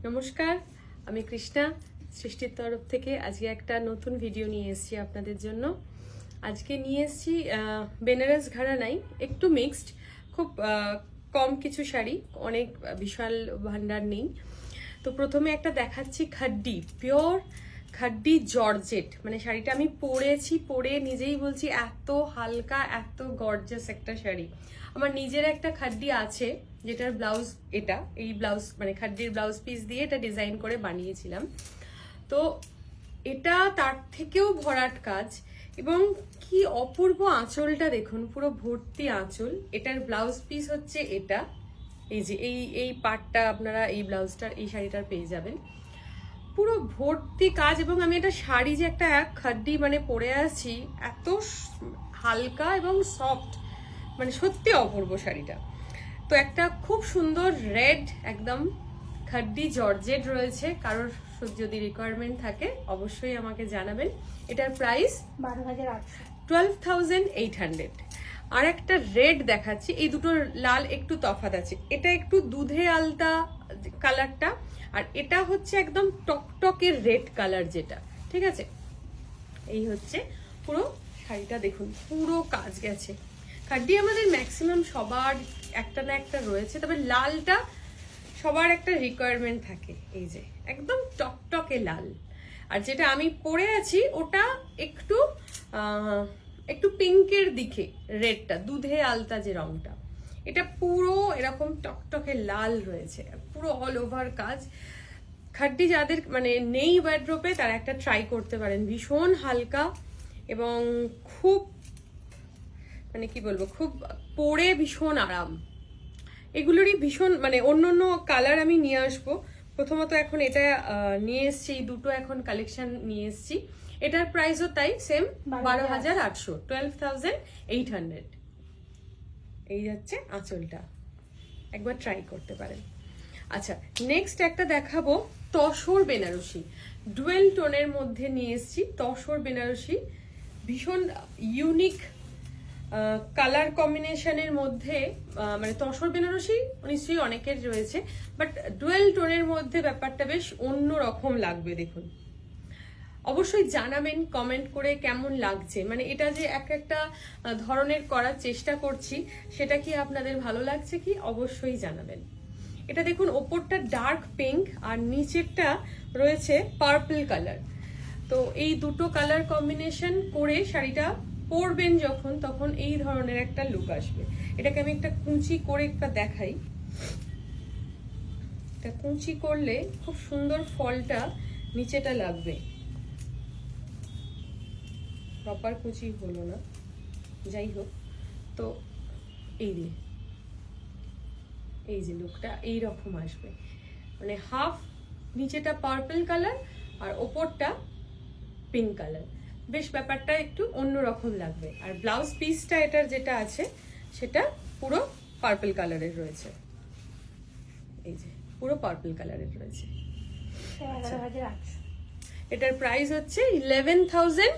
নমস্কার, আমি কৃষ্ণা সৃষ্টির তরফ থেকে আজকে একটা নতুন ভিডিও নিয়ে এসেছি আপনাদের জন্য। আজকে নিয়ে এসেছি বেনারস ঘরানাই, একটু মিক্সড, খুব কম কিছু শাড়ি, অনেক বিশাল ভান্ডার নেই। তো প্রথমে একটা দেখাচ্ছি খাড্ডি, পিওর খাড্ডি জর্জেট। মানে শাড়িটা আমি পরে নিজেই বলছি এত হালকা, এত গর্জাস একটা শাড়ি। আমার নিজের একটা খাড্ডি আছে, যেটার ব্লাউজ এটা, এই ব্লাউজ মানে খাড্ডির ব্লাউজ পিস দিয়ে এটা ডিজাইন করে বানিয়েছিলাম। তো এটা তার থেকেও ভরাট কাজ, এবং কি অপূর্ব আঁচলটা দেখুন, পুরো ভর্তি আঁচল। এটার ব্লাউজ পিস হচ্ছে এটা, এই যে এই পার্টটা আপনারা এই ব্লাউজটার, এই শাড়িটার পেয়ে যাবেন। পুরো ভর্তি কাজ, এবং আমি একটা শাড়ি যে একটা খাড্ডি মানে পরে আছি, এত হালকা এবং সফট, মানে সত্যি অপূর্ব শাড়িটা। তো একটা খুব সুন্দর রেড একদম খাড্ডি জর্জেট রয়েছে, কারোর যদি রিকোয়ারমেন্ট থাকে অবশ্যই আমাকে জানাবেন। এটার প্রাইস 12,800। আর একটা রেড দেখাচ্ছি, এই দুটো লাল একটু তফাৎ আছে, এটা একটু দুধে আলতা কালারটা, আর এটা হচ্ছে একদম টকটকের রেড কালার যেটা, ঠিক আছে। এই হচ্ছে পুরো শাড়িটা, দেখুন পুরো কাজ গেছে। খাড্ডি আমাদের ম্যাক্সিমাম সবার একটা না একটা রয়েছে, তবে লালটা সবার একটা রিকোয়ারমেন্ট থাকে, এই যে একদম টকটকে লাল। আর যেটা আমি পরে আছি ওটা একটু একটু পিঙ্কের দিকে, রেডটা দুধে আলতা যে রংটা, এটা পুরো এরকম টকটকে লাল রয়েছে, পুরো অল ওভার কাজ। খাড্ডি যাদের মানে নেই ওয়ার্ড্রোপে, তারা একটা ট্রাই করতে পারেন। ভীষণ হালকা এবং খুব মানে কি বলবো, খুব পরে ভীষণ আরাম। এগুলোরই ভীষণ মানে অন্য অন্য কালার আমি নিয়ে আসবো। প্রথমত এখন এটা নিয়ে এসছি, এই দুটো এখন কালেকশন নিয়ে এসছি। এটার প্রাইসও তাই সেম 12,800, 12,800। এই যাচ্ছে আঁচলটা, একবার ট্রাই করতে পারেন। আচ্ছা, নেক্সট একটা দেখাবো তসর বেনারসি, ডুয়েল টোনের মধ্যে নিয়ে এসছি। তসর বেনারসি ভীষণ ইউনিক কালার কম্বিনেশনের মধ্যে, মানে তসর বেনারসি নিশ্চয়ই অনেকের রয়েছে, বাট ডুয়েল টোনের মধ্যে ব্যাপারটা বেশ অন্য রকম লাগবে। দেখুন, অবশ্যই জানাবেন কমেন্ট করে কেমন লাগছে। মানে এটা যে একটা ধরনের করার চেষ্টা করছি, সেটা কি আপনাদের ভালো লাগছে কি অবশ্যই জানাবেন। এটা দেখুন, ওপরটা ডার্ক পিঙ্ক আর নিচেরটা রয়েছে পার্পল কালার। তো এই দুটো কালার কম্বিনেশন করে শাড়িটা পরবেন যখন, তখন এই ধরনের একটা লুক আসবে। এটাকে আমি একটা কুঁচি করে একটা দেখাই। এটা কুঁচি করলে খুব সুন্দর ফলটা নিচেটা লাগবে। প্রপার কুচি হলো না, যাই হোক। তো এই যে লুকটা এইরকম আসবে, মানে হাফ নিচেটা পার্পল কালার আর ওপরটা পিঙ্ক কালার, বেশ ব্যাপারটা একটু অন্যরকম লাগবে। আর ব্লাউজ পিসটা এটার যেটা আছে সেটা পুরো পার্পল কালারের রয়েছে, এই যে পুরো পার্পল কালারের রয়েছে। এটার প্রাইস হচ্ছে 11,000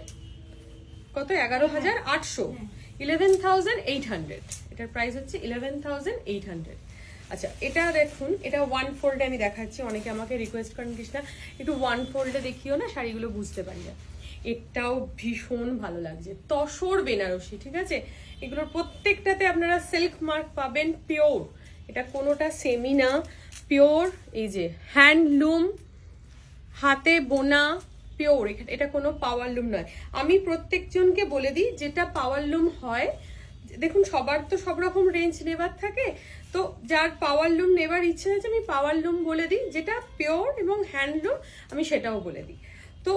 কত, 11,800, 11,800। এটার প্রাইস হচ্ছে 11,800। আচ্ছা, এটা দেখুন, এটা ওয়ান ফোল্ডে আমি দেখাচ্ছি। অনেকে আমাকে রিকোয়েস্ট করেন কৃষ্ণা একটু ওয়ান ফোল্ডে দেখিও না, শাড়িগুলো বুঝতে পারি না। এটাও ভীষণ ভালো লাগছে, তসর বেনারসি, ঠিক আছে। এগুলোর প্রত্যেকটাতে আপনারা সিল্ক মার্ক পাবেন, পিওর। এটা কোনোটা সেমি না, পিওর। এই যে হ্যান্ডলুম, হাতে বোনা, পিওর। এটা কোনো পাওয়ার লুম নয়। আমি প্রত্যেকজনকে বলে দিই, যেটা পাওয়ার লুম হয়, দেখুন সবার তো সব রকম রেঞ্জ নেবার থাকে, তো যার পাওয়ার লুম নেবার ইচ্ছে আছে আমি পাওয়ার লুম বলে দিই, যেটা পিওর এবং হ্যান্ডলুম আমি সেটাও বলে দিই। তো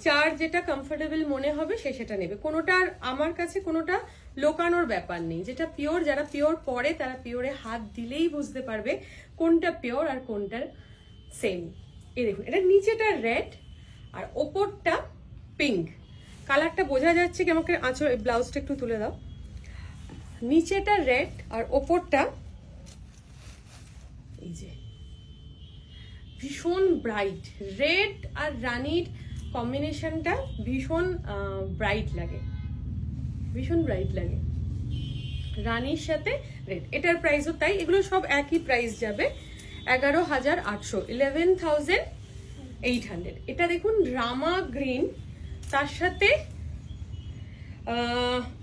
যার যেটা কমফোর্টেবল মনে হবে সে সেটা নেবে। কোনোটা আমার কাছে কোনোটা লোকানোর ব্যাপার নেই। যেটা পিওর, যারা পিওর পরে তারা পিওরে হাত দিলেই বুঝতে পারবে কোনটা পিওর আর কোনটার সেম। এই দেখুন, এটা নিচেটা রেড আর ওপরটা পিঙ্ক। কালারটা বোঝা যাচ্ছে কি? আমাকে আঁচল ব্লাউজটা একটু তুলে দাও। নিচেটা রেড আর ওপরটা এই যে ভীষণ ব্রাইট, রেড আর রানীর কম্বিনেশনটা ভীষণ ব্রাইট লাগে, ভীষণ ব্রাইট লাগে রানীর সাথে রেড। এটার প্রাইসও তাই, এগুলো সব একই প্রাইস যাবে, 11,800, 11,800। এটা দেখুন রামা গ্রিন, তার সাথে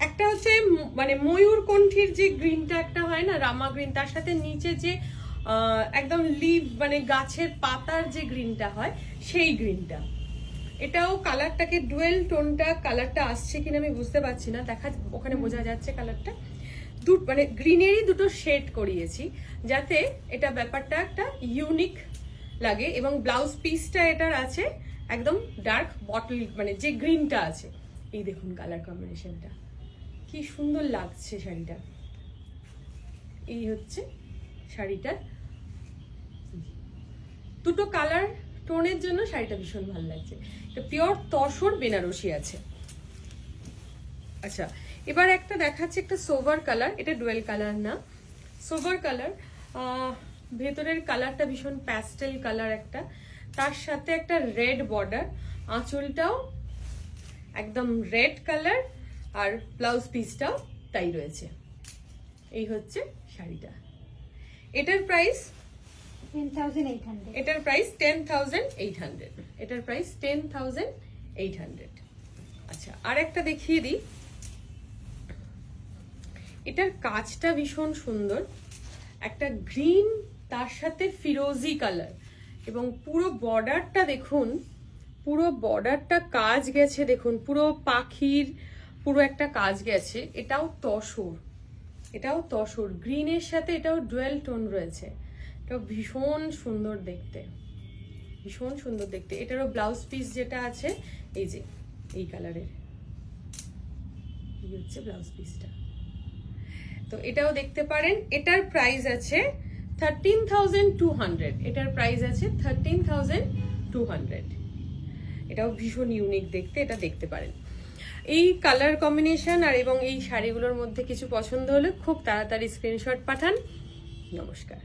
একটা হচ্ছে মানে ময়ূরকণ্ঠীর যে গ্রিনটা একটা হয় না, রামা গ্রিন, তার সাথে নিচে যে একদম লিভ মানে গাছের পাতার যে গ্রিনটা হয় সেই গ্রিনটা। এটাও কালারটাকে ডুয়েল টোনটা কালারটা আসছে কিনা আমি বুঝতে পারছি না, দেখা ওখানে বোঝা যাচ্ছে কালারটা। মানে গ্রিনেরই দুটো শেড করিয়েছি যাতে এটা ব্যাপারটা একটা ইউনিক লাগে। এবং ব্লাউজ পিসটা এটার আছে একদম ডার্ক বটল মানে যে গ্রিনটা আছে। এই দেখুন কালার কম্বিনেশনটা কি সুন্দর লাগছে শাড়িটা। এই হচ্ছে শাড়িটার দুটো কালার টোনের জন্য শাড়িটা ভীষণ ভালো লাগছে। এটা পিওর তসর বেনারসি আছে। আচ্ছা, এবার একটা দেখাচ্ছে একটা সোভার কালার, এটা ডুয়েল কালার না, সোভার কালার। ভেতরের কালারটা ভীষণ প্যাস্টেল কালার একটা, তার সাথে একটা রেড বর্ডার, আঁচলটাও একদম রেড কালার, আর ব্লাউজ পিসটাও তাই রয়েছে। এই হচ্ছে শাড়িটা। এটার প্রাইস 10,800। এটার প্রাইস 10,800। এটার প্রাইস 10,800। আচ্ছা, আর একটা দেখিয়ে দিই। এটার কাজটা ভীষণ সুন্দর, একটা গ্রিন তার সাথে ফিরোজি কালার, এবং পুরো বর্ডারটা দেখুন, পুরো বর্ডারটা কাজ গেছে দেখুন, পুরো পাখির পুরো একটা কাজ গেছে। এটাও তসর, এটাও তসর গ্রিনের সাথে, এটাও ডুয়েল টোন রয়েছে। এটাও ভীষণ সুন্দর দেখতে, ভীষণ সুন্দর দেখতে। এটারও ব্লাউজ পিস যেটা আছে এই যে এই কালারের, এই হচ্ছে ব্লাউজ পিসটা। তো এটাও দেখতে পারেন। এটার প্রাইস আছে 13,200। এটার প্রাইস আছে 13,200। এটাও ভীষণ ইউনিক দেখতে, এটা দেখতে পারেন। এই কালার কম্বিনেশন আর এবং এই শাড়িগুলোর মধ্যে কিছু পছন্দ হলে খুব তাড়াতাড়ি স্ক্রিনশট পাঠান। নমস্কার।